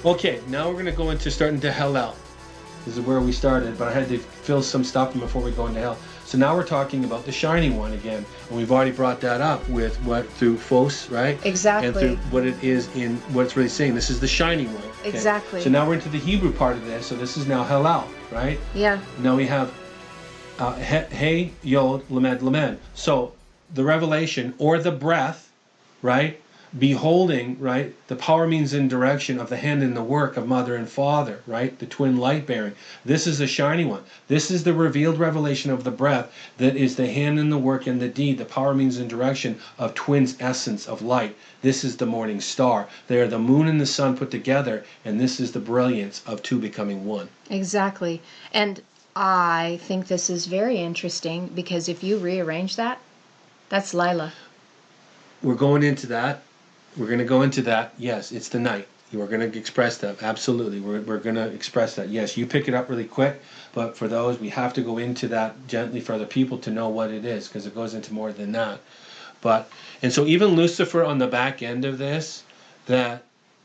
Okay, now we're going to go into starting to Hillel. This is where we started, but I had to fill some stuff in before we go into hell. So now we're talking about the shiny one again, and we've already brought that up with what through phose, right? Exactly. And through what it is in what it's really saying. This is the shiny one. Okay? Exactly. So now we're into the Hebrew part of this. So this is now Hillel, right? Yeah. Now we have Hey, Yod, Lamed, Lamed. So the revelation or the breath, right? Beholding, right? The power means in direction of the hand in the work of mother and father, right? The twin light bearing. This is a shiny one. This is the revealed revelation of the breath that is the hand in the work and the deed. The power means in direction of twin's essence of light. This is the morning star. They are the moon and the sun put together, and this is the brilliance of two becoming one. Exactly. And I think this is very interesting because if you rearrange that, that's Lila. We're going into that. We're going to go into that. Yes, it's the night. You are going to express that. Absolutely. We're going to express that. Yes, you pick it up really quick, but for those, we have to go into that gently for other people to know what it is, because it goes into more than that. And so even Lucifer on the back end of this, that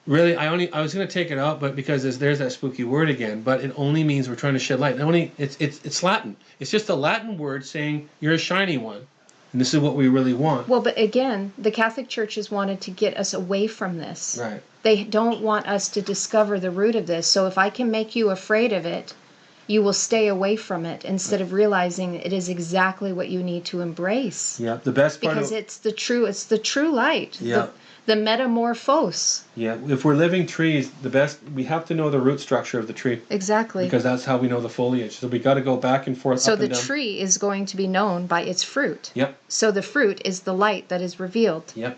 really, I was going to take it out, but because there's that spooky word again, but it only means we're trying to shed light. It's Latin. It's just a Latin word saying you're a shiny one. And this is what we really want. Well, but again, the Catholic Church has wanted to get us away from this. Right. They don't want us to discover the root of this. So if I can make you afraid of it, you will stay away from it instead of realizing it is exactly what you need to embrace. Yeah, the best part because it's the true light. Yeah. The metamorphose. Yeah, if we're living trees, we have to know the root structure of the tree. Exactly. Because that's how we know the foliage. So we got to go back and forth. So up the and down. tree is going to be known by its fruit. Yep. So the fruit is the light that is revealed. Yep.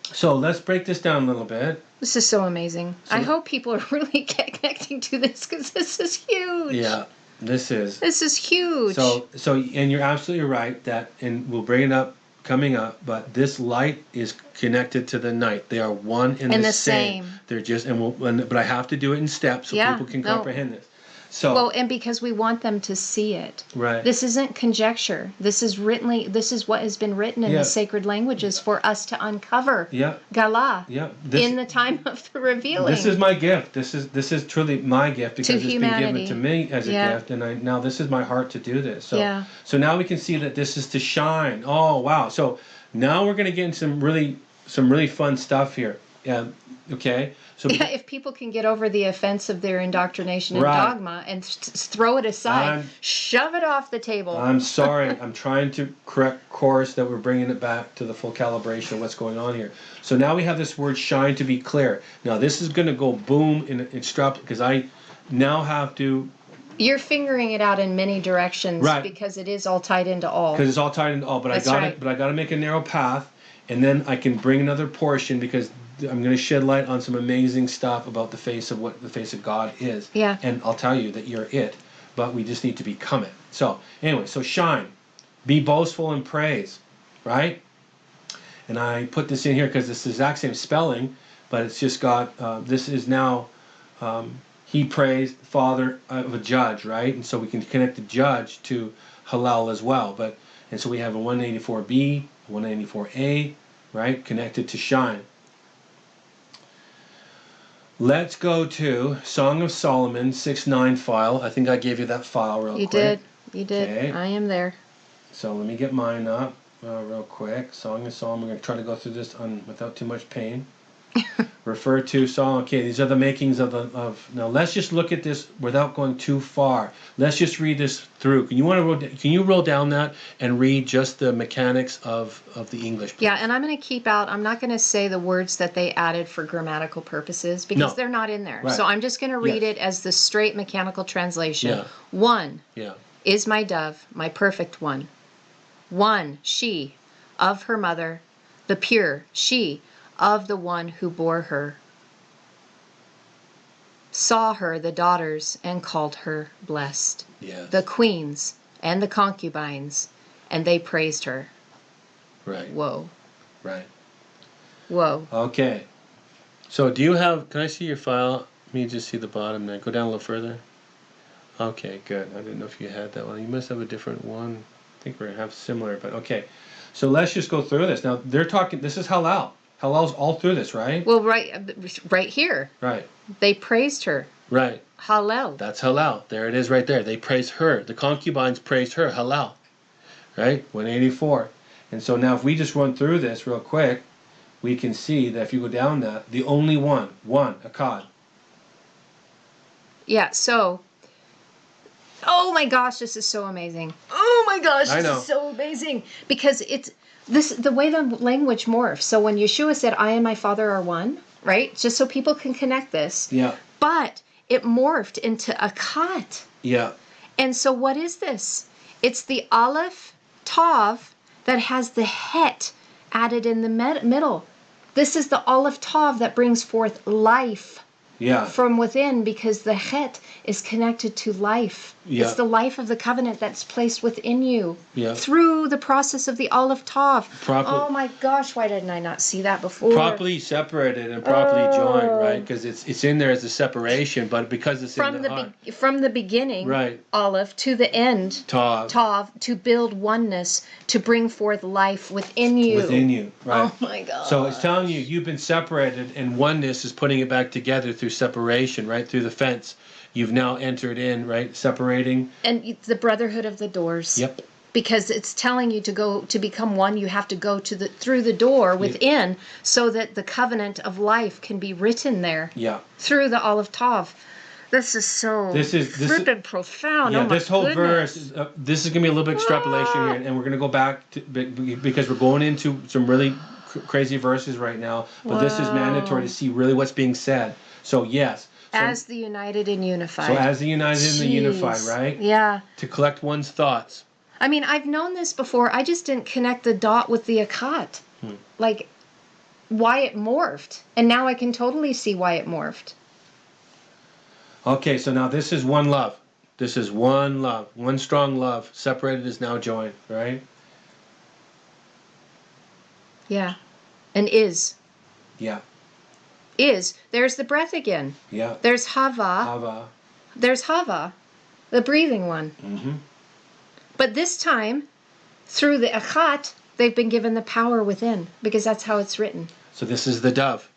So let's break this down a little bit. This is so amazing. I hope people are really connecting to this because this is huge. Yeah, this is. This is huge. So, and you're absolutely right and we'll bring it up coming up, but this light is connected to the night. They are one and the same. They're just, but I have to do it in steps so people can comprehend this. So, well, and because we want them to see it. Right. This isn't conjecture. This is what has been written in the sacred languages for us to uncover. Yeah. Gala. Yeah. In the time of the revealing. This is my gift. This is truly my gift because it's humanity. been given to me as a gift, and now this is my heart to do this. So, so now we can see that this is to shine. Oh wow! So now we're going to get into some really fun stuff here. Okay. So if people can get over the offense of their indoctrination and dogma and throw it aside, shove it off the table. I'm sorry. I'm trying to correct course that we're bringing it back to the full calibration of what's going on here. So now we have this word shine to be clear. Now this is going to go boom and extract because I now have to. You're fingering it out in many directions because it is all tied into all. Because it's all tied into all, but I got to make a narrow path, and then I can bring another portion because I'm going to shed light on some amazing stuff about the face of what the face of God is. Yeah. And I'll tell you that you're it, but we just need to become it. So anyway, so shine, be boastful in praise, right? And I put this in here because it's the exact same spelling, but it's just got this is now he praised father of a judge, right? And so we can connect the judge to Hillel as well. And so we have a 184b, 184a, right, connected to shine. Let's go to Song of Solomon 6:9 file. I think I gave you that file real quick. You did. Okay. I am there. So let me get mine up real quick. Song of Solomon. We're going to try to go through this without too much pain. Refer to Solomon. Okay, these are the makings of. Now let's just look at this without going too far. Let's just read this through. Can you roll down that and read just the mechanics of the English, please? Yeah, and I'm going to keep out. I'm not going to say the words that they added for grammatical purposes because they're not in there. Right. So I'm just going to read it as the straight mechanical translation. Yeah. One is my dove, my perfect one. One, she, of her mother, the pure, she, of the one who bore her. Saw her the daughters and called her blessed. Yes. The queens and the concubines, and they praised her. Right. Whoa. Right. Whoa. Okay. So can I see your file? Let me just see the bottom there. Go down a little further. Okay, good. I didn't know if you had that one. You must have a different one. I think we're going to have similar, but okay. So let's just go through this. Now, they're talking, this is Hillel. Hillel's all through this, right? Well, right here, Right. they praised her. Right. Hallel. That's Hillel. There it is right there. They praise her. The concubines praised her. Hillel. Right? 184. And so now if we just run through this real quick, we can see that if you go down that, the only one, Akkad. Yeah, so, oh my gosh, this is so amazing. Oh my gosh, I this know. is so amazing. Because it's the way the language morphs. So when Yeshua said, I and my Father are one, right? Just so people can connect this. Yeah. But it morphed into Akkad. Yeah. And so what is this? It's the Aleph Tav that has the Het added in the middle. This is the Aleph Tav that brings forth life Yeah. from within, because the Het is connected to life. Yeah. It's the life of the covenant that's placed within you Yeah. through the process of the Aleph Tav. Proper- Oh my gosh, why didn't I not see that before? Properly separated and properly joined, Oh. right? Because it's in there as a separation, but because it's From in the heart. from the beginning, Right. Aleph, to the end, Tav. Tav, to build oneness, to bring forth life within you. Within you, right? Oh my God. So it's telling you you've been separated, and oneness is putting it back together through separation, right? Through the fence. You've now entered in, right? Separating. And it's the brotherhood of the doors. Yep. Because it's telling you to become one, you have to go through the door within, so that the covenant of life can be written there. Yeah. Through the Aleph Tav. This is so flippin' profound. Yeah, Oh my this whole goodness. verse, this is going to be a little bit extrapolation here, and we're going to go back to, because we're going into some really crazy verses right now, but this is mandatory to see really what's being said. So yes. So, As the united and unified. So as the united and the unified, Jeez. right? Yeah. To collect one's thoughts. I mean, I've known this before. I just didn't connect the dot with the Akkad. Like, why it morphed. And now I can totally see why it morphed. Okay, so now this is one love. This is one love. One strong love. Separated is now joined, right? Yeah. And is. Yeah. Is. There's the breath again. Yeah. There's Hava. Hava. There's Hava, the breathing one. Mm-hmm. But this time, through the Akkad, they've been given the power within, because that's how it's written. So this is the dove.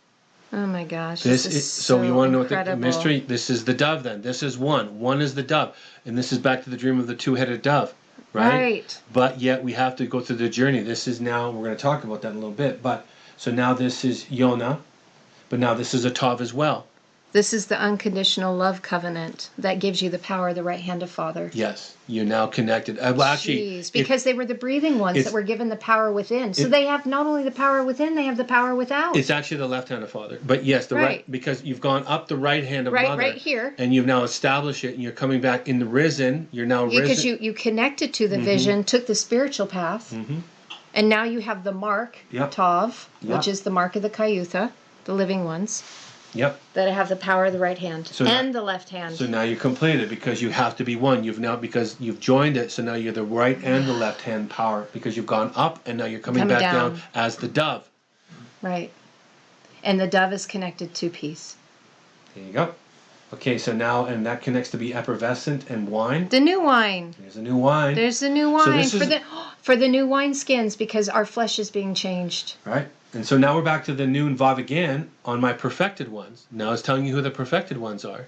Oh my gosh. This is so you want to know what the incredible. mystery? This is the dove then. This is one. One is the dove. And this is back to the dream of the two-headed dove. Right? But yet we have to go through the journey. This is now, we're going to talk about that in a little bit. But so now this is Yonah, but now this is a Tav as well. This is the unconditional love covenant that gives you the power of the right hand of Father. Yes, you're now connected. Well, actually, Jeez, because they were the breathing ones that were given the power within. So they have not only the power within, they have the power without. It's actually the left hand of Father. But yes, the right, because you've gone up the right hand of Mother. Right here. And you've now established it, and you're coming back in the risen. You're now risen. Because you connected to the vision, took the spiritual path, and now you have the mark, Tav, which is the mark of the Kayutha, the living ones. Yep. That have the power of the right hand and the left hand. So now you're completed, because you have to be one. Because you've joined it, so now you're the right and the left hand power, because you've gone up and now you're coming back down as the dove. Right. And the dove is connected to peace. There you go. Okay, so now, and that connects to be effervescent and wine. The new wine. There's a new wine. There's the new wine So for the new wine skins, because our flesh is being changed. Right. And so now we're back to the noon vav again on my perfected ones. Now it's telling you who the perfected ones are.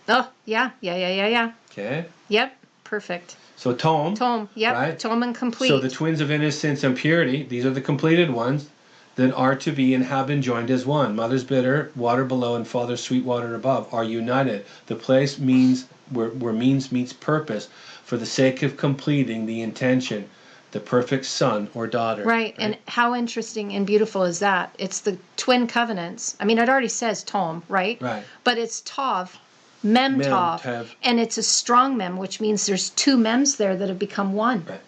Oh, yeah. Okay. Yep, perfect. So Tom. Yep, right? Tom and complete. So the twins of innocence and purity, these are the completed ones that are to be and have been joined as one. Mother's bitter, water below, and father's sweet water above are united. The place means where means meets purpose for the sake of completing the intention. The perfect son or daughter. Right, and how interesting and beautiful is that? It's the twin covenants. I mean, it already says Tom, right? Right. But it's Tav, Mem Tav, Tav. and it's a strong Mem, which means there's two Mems there that have become one. Right.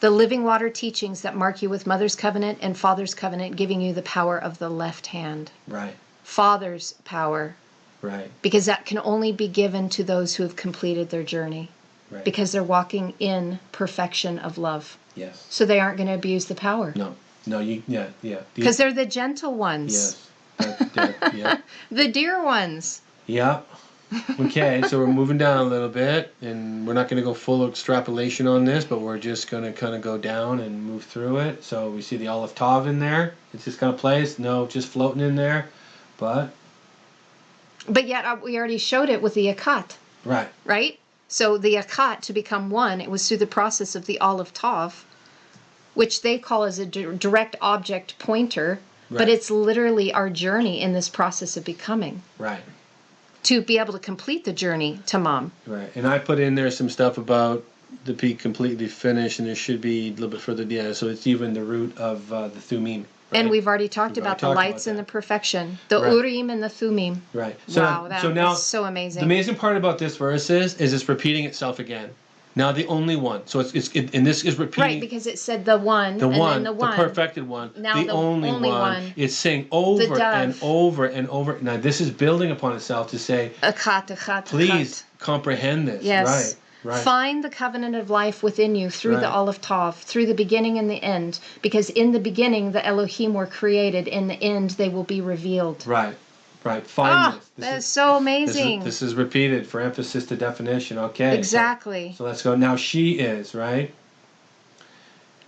The living water teachings that mark you with Mother's covenant and Father's covenant, giving you the power of the left hand. Right. Father's power. Right. Because that can only be given to those who have completed their journey. Right. Because they're walking in perfection of love. Yes. So they aren't going to abuse the power. No. Yeah. Because they're the gentle ones. Yes. Yeah. The dear ones. Yeah. Okay, so we're moving down a little bit, and we're not going to go full extrapolation on this, but we're just going to kind of go down and move through it. So we see the Aleph Tav in there. It's just kind of placed. No, just floating in there. But yet we already showed it with the Akat, right. right? So the Akat, to become one, it was through the process of the Aleph Tav, which they call as a direct object pointer, but Right. it's literally our journey in this process of becoming. Right. To be able to complete the journey to mom. Right. And I put in there some stuff about the peak completely finished, and there should be a little bit further down. So it's even the root of the Thumim. Right? And we've already talked We've about already the talked lights about and the that. perfection, the Right. Urim and the Thumim. Right. Wow, that so now, is so amazing. The amazing part about this verse is it's repeating itself again. Now the only one. So and this is repeating. Right, because it said the one, the and one, then the one. perfected one, Now the only one. It's saying over dove. and over and over. Now this is building upon itself to say, Akat. please comprehend this. Yes. Right. Find the covenant of life within you through the Right. Aleph Tav, through the beginning and the end. Because in the beginning, the Elohim were created. In the end, they will be revealed. Right. Find this. That is so amazing. This is repeated for emphasis to definition. Okay. Exactly. So let's go. Now she is, right?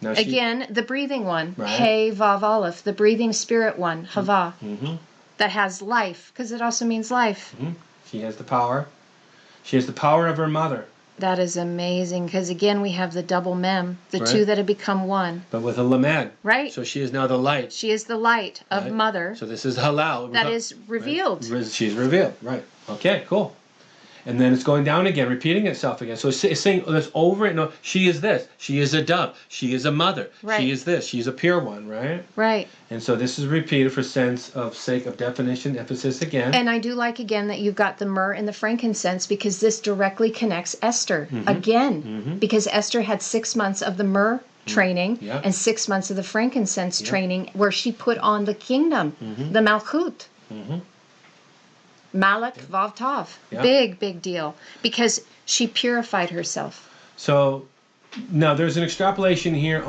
Now Again, the breathing one. Right. Hey, Vav Aleph, the breathing spirit one, Hava. Mm-hmm. That has life, because it also means life. Mm-hmm. She has the power. She has the power of her mother. That is amazing, because again, we have the double mem, the Right. two that have become one. But with a lamed. Right. So she is now the light. She is the light of Right. mother So this is halal. that is revealed. Right? She's revealed. Right. Okay, cool. And then it's going down again, repeating itself again. So it's saying this over and over. She is this. She is a dove. She is a mother. Right. She is this. She's a pure one, right? Right. And so this is repeated for sake of definition, emphasis again. And I do like again that you've got the myrrh and the frankincense, because this directly connects Esther again, because Esther had 6 months of the myrrh training Yeah. and 6 months of the frankincense training, where she put on the kingdom, the Malchut. Malak Vav Tav. Yeah. Big deal, because she purified herself. So now there's an extrapolation here.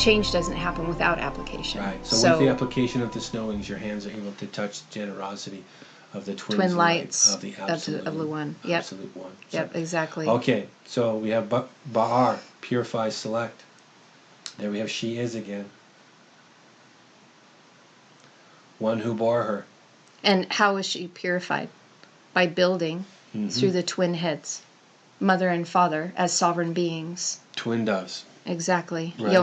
change doesn't happen without application. Right. So with the application of the snowings, your hands are able to touch the generosity of the twin lights of the absolute, of the one. Yep. absolute one. Yep, So, exactly. okay, so we have Ba'ar, purify, select. There we have she is again. One who bore her. And how is she purified? By building through the twin heads, mother and father, as sovereign beings. Twin doves. Exactly. Right?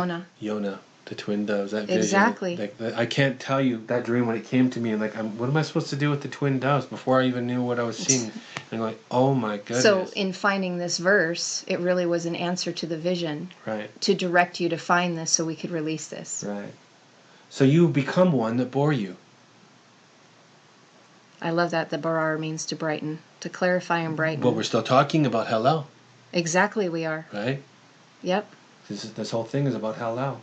Yonah, the twin doves. That vision. Exactly. Like, I can't tell you that dream when it came to me. And like, what am I supposed to do with the twin doves before I even knew what I was seeing? And I'm like, oh my goodness. So in finding this verse, it really was an answer to the vision. Right. To direct you to find this so we could release this. Right. So you become one that bore you. I love that the barar means to brighten, to clarify and brighten. But we're still talking about Hillel. Exactly, we are. Right? Yep. This whole thing is about Hillel.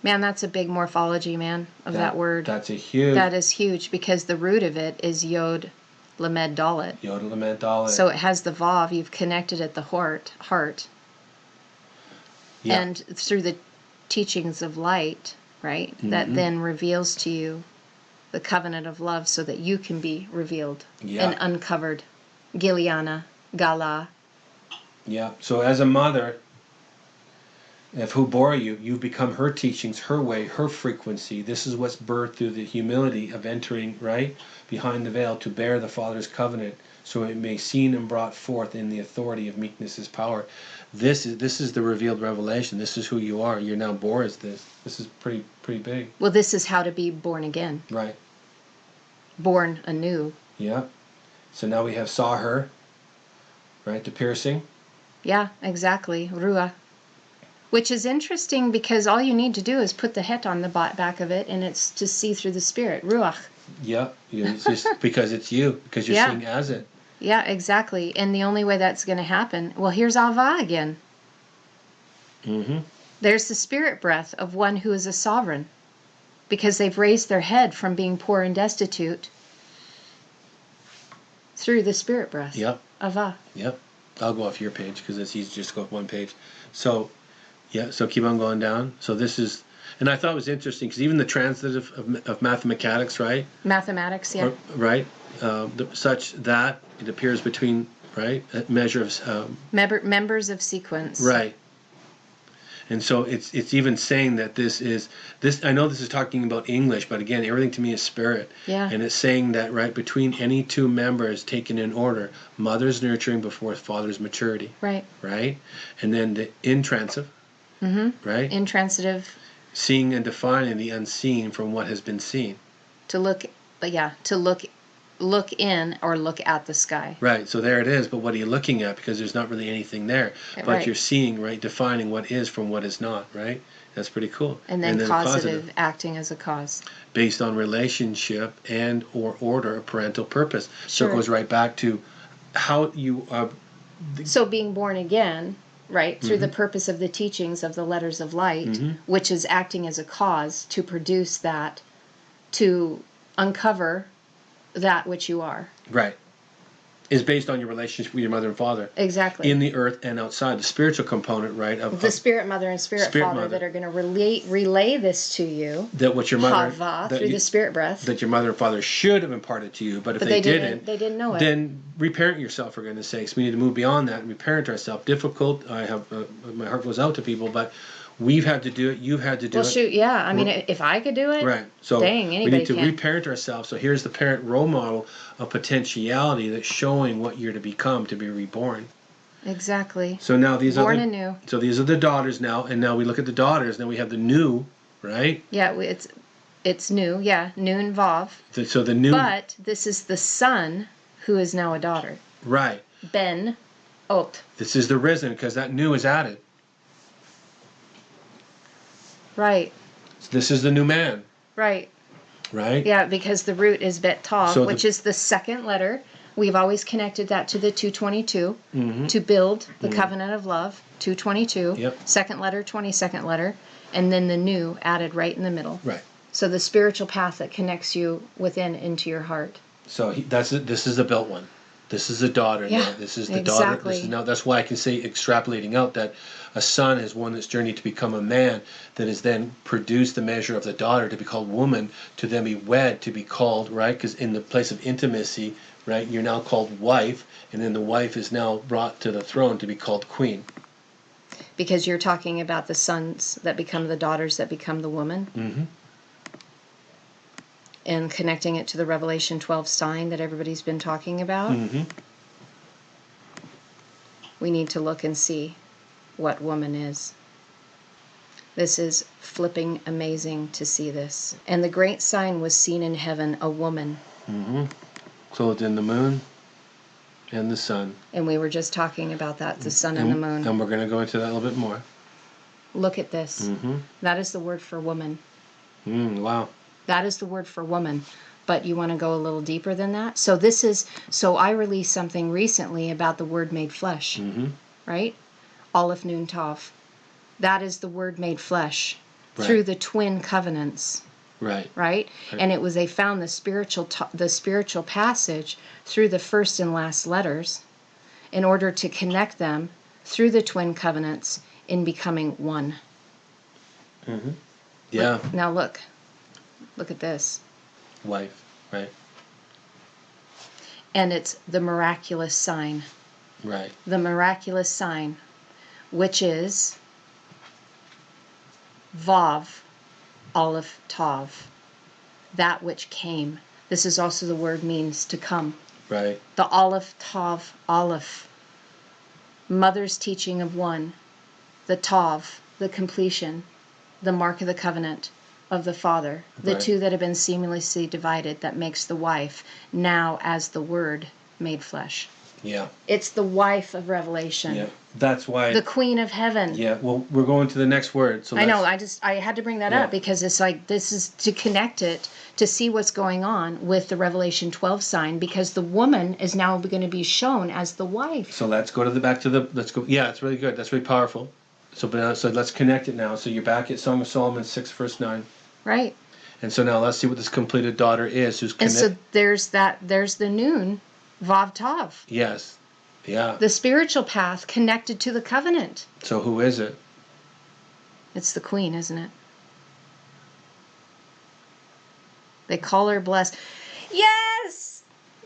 Man, that's a big morphology, man, of that word. That's a huge... That is huge, because the root of it is Yod Lamed Dalet. Yod Lamed Dalet. So it has the Vav, you've connected at the heart. Yeah. And through the teachings of light, right, that then reveals to you the covenant of love so that you can be revealed and uncovered. Giliana, Gala. Yeah. So as a mother, if who bore you, you become her teachings, her way, her frequency. This is what's birthed through the humility of entering, right, behind the veil to bear the Father's covenant, so it may seen and brought forth in the authority of meekness' power. This is the revealed revelation. This is who you are. You're now born as this. This is pretty big. Well, this is how to be born again. Right. Born anew. Yeah. So now we have saw her, right, the piercing. Yeah, exactly. Ruah. Which is interesting because all you need to do is put the het on the back of it, and it's to see through the spirit. Ruach. Yeah. It's just because it's you, because you're seeing as it. Yeah, exactly. And the only way that's going to happen, well, here's Ava again. There's the spirit breath of one who is a sovereign, because they've raised their head from being poor and destitute through the spirit breath. Yep. Ava. Yep. I'll go off your page because it's easy just to go off one page. So, yeah, so keep on going down. So this is, and I thought it was interesting because even the transitive of mathematics, right? Mathematics, yeah. Right? Such that it appears between, right, a measure of... members of sequence. Right. And so it's even saying that this, I know this is talking about English, but again, everything to me is spirit. Yeah. And it's saying that, right, between any two members taken in order, mother's nurturing before father's maturity. Right. Right? And then the intransitive, right? Intransitive. Seeing and defining the unseen from what has been seen. To look in or look at the sky. Right, so there it is, but what are you looking at? Because there's not really anything there. But you're seeing, right, defining what is from what is not, right? That's pretty cool. And then causative acting as a cause. Based on relationship and or order of parental purpose. So it goes right back to how you are... So being born again, right, through the purpose of the teachings of the letters of light, which is acting as a cause to produce that, to uncover that which you are. Right. Is based on your relationship with your mother and father. Exactly. In the earth and outside. The spiritual component, right? Of the spirit mother and spirit father that are going to relay this to you. That what your mother... Hava, through the spirit breath. That your mother and father should have imparted to you. But if they didn't know it. Then reparent yourself, for goodness sakes. We need to move beyond that and reparent ourselves. Difficult. I have... my heart goes out to people, but... We've had to do it. You've had to do it. Well, shoot, yeah. I mean, if I could do it, right. So dang, anybody we need to can. reparent ourselves. So here's the parent role model of potentiality that's showing what you're to become to be reborn. Exactly. So now these born anew. So these are the daughters now, and now we look at the daughters. Now we have the new, right? Yeah, it's new. Yeah, new and vav. So the new. But this is the son who is now a daughter. Right. Ben, Ot. This is the risen because that new is added. Right. So this is the new man. Right. Right? Yeah, because the root is bet tav, which is the second letter. We've always connected that to the 222 to build the covenant of love. 222. Yep. Second letter, 22nd letter, and then the new added right in the middle. Right. So the spiritual path that connects you within into your heart. So this is the built one. This is a daughter Yeah, now. This is the daughter. This exactly. is now. That's why I can say, extrapolating out, that a son is one that's journeyed to become a man, that is then produced the measure of the daughter to be called woman, to then be wed, to be called, right? Because in the place of intimacy, right, you're now called wife, and then the wife is now brought to the throne to be called queen. Because you're talking about the sons that become the daughters that become the woman. Mm-hmm. And connecting it to the Revelation 12 sign that everybody's been talking about. Mm-hmm. We need to look and see what woman is. This is flipping amazing to see this. And the great sign was seen in heaven, a woman. Mm-hmm. Clothed in the moon and the sun. And we were just talking about that, the sun and the moon. And we're going to go into that a little bit more. Look at this. Mm-hmm. That is the word for woman. Wow. That is the word for woman. But you want to go a little deeper than that? So I released something recently about the word made flesh. Mm-hmm. Right? Aleph Nun Tav. That is the word made flesh. Right. Through the twin covenants. Right. Right? And they found the spiritual passage through the first and last letters in order to connect them through the twin covenants in becoming one. Mm-hmm. Yeah. Now look at this. Wife, right? And it's the miraculous sign. Right. The miraculous sign, which is Vav, Aleph, Tav, that which came. This is also the word means to come. Right. The Aleph, Tav, Aleph. Mother's teaching of one. The Tav, the completion, the mark of the covenant of the Father. The Right. two that have been seamlessly divided, that makes the wife, now as the Word made flesh. Yeah. It's the wife of Revelation. Yeah. That's why. The Queen of Heaven. Yeah. Well, we're going to the next word. So I know, I had to bring that up because it's like, this is to connect it, to see what's going on with the Revelation 12 sign, because the woman is now going to be shown as the wife. So let's go let's go. Yeah, it's really good. That's really powerful. So let's connect it now. So you're back at Song of Solomon 6 verse 9. Right. And so now let's see what this completed daughter is, who's And connected. so there's the noon, Vav Tav. Yes. Yeah. The spiritual path connected to the covenant. So who is it? It's the queen, isn't it? They call her blessed. Yes!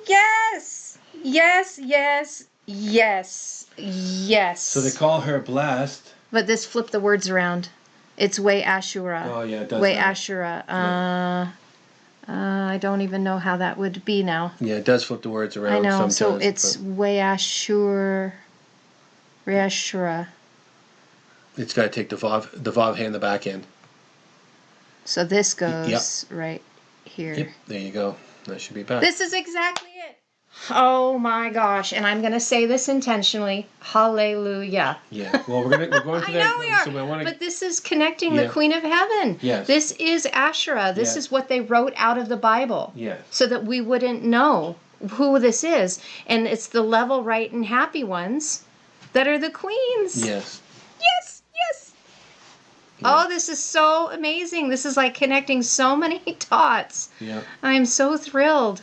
Yes! Yes, yes, yes, yes. So they call her blessed. But this flip the words around. It's Way Ashura. Oh yeah, it does. Way that. Ashura. I don't even know how that would be now. Yeah, it does flip the words around. I know. Sometimes, So it's Way Ashura. Reashura. It's got to take the vav hand, the back end. So this goes right here. Yep. There you go. That should be back. This is exactly it. Oh my gosh. And I'm going to say this intentionally. Hallelujah. Yeah. Well, we're going to I that. know we are. So But this is connecting the Yeah. Queen of Heaven. Yes. This is Asherah. This Yes. is what they wrote out of the Bible. Yes. So that we wouldn't know who this is. And it's the level, right, and happy ones that are the queens. Yes. Yes, yes. Yeah. Oh, this is so amazing. This is like connecting so many dots. Yeah. I'm so thrilled.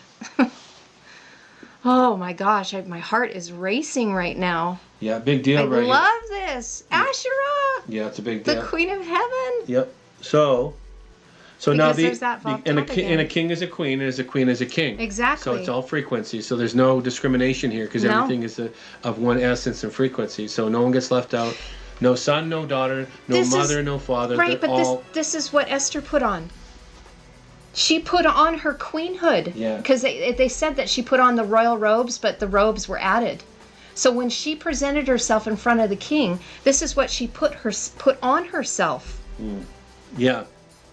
Oh my gosh, my heart is racing right now. Yeah. Big deal, I right? love this. Asherah, Yeah, it's a big deal. the Queen of Heaven. Yep. So now Because there's that Vav and Tav again. a king is a queen, and a queen is a king. Exactly. So it's all frequency. So there's no discrimination here because No. everything is of one essence and frequency. So no one gets left out. No son, no daughter, no This is- mother, no father. Right, They're but all this is what Esther put on. She put on her queenhood. Yeah. Because they said that she put on the royal robes, but the robes were added. So when she presented herself in front of the king, this is what she put on herself. yeah.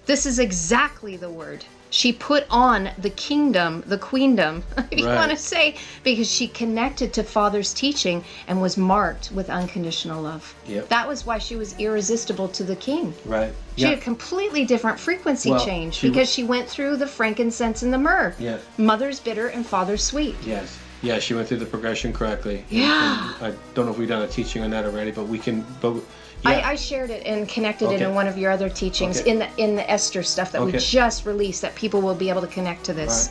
This is exactly the word. She put on the kingdom, the queendom, if you Right. want to say, because she connected to Father's teaching and was marked with unconditional love. Yep. That was why she was irresistible to the king. Right. She had a completely different frequency Well, change she because she went through the frankincense and the myrrh. Yeah. Mother's bitter and father's sweet. Yes. Yeah, she went through the progression correctly. Yeah. And I don't know if we've done a teaching on that already, but we can. But yeah. I shared it and connected it Okay. in one of your other teachings Okay. in the Esther stuff that we Okay. just released, that people will be able to connect to this.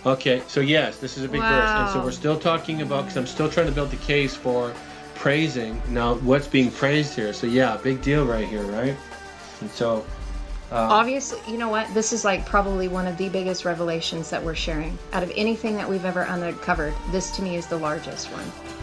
Okay, so yes, this is a big verse, and so Wow. we're still talking about, because I'm still trying to build the case for praising. Now, what's being praised here? So yeah, big deal right here, right? And so, Obviously, you know what? This is like probably one of the biggest revelations that we're sharing. Out of anything that we've ever uncovered, this to me is the largest one.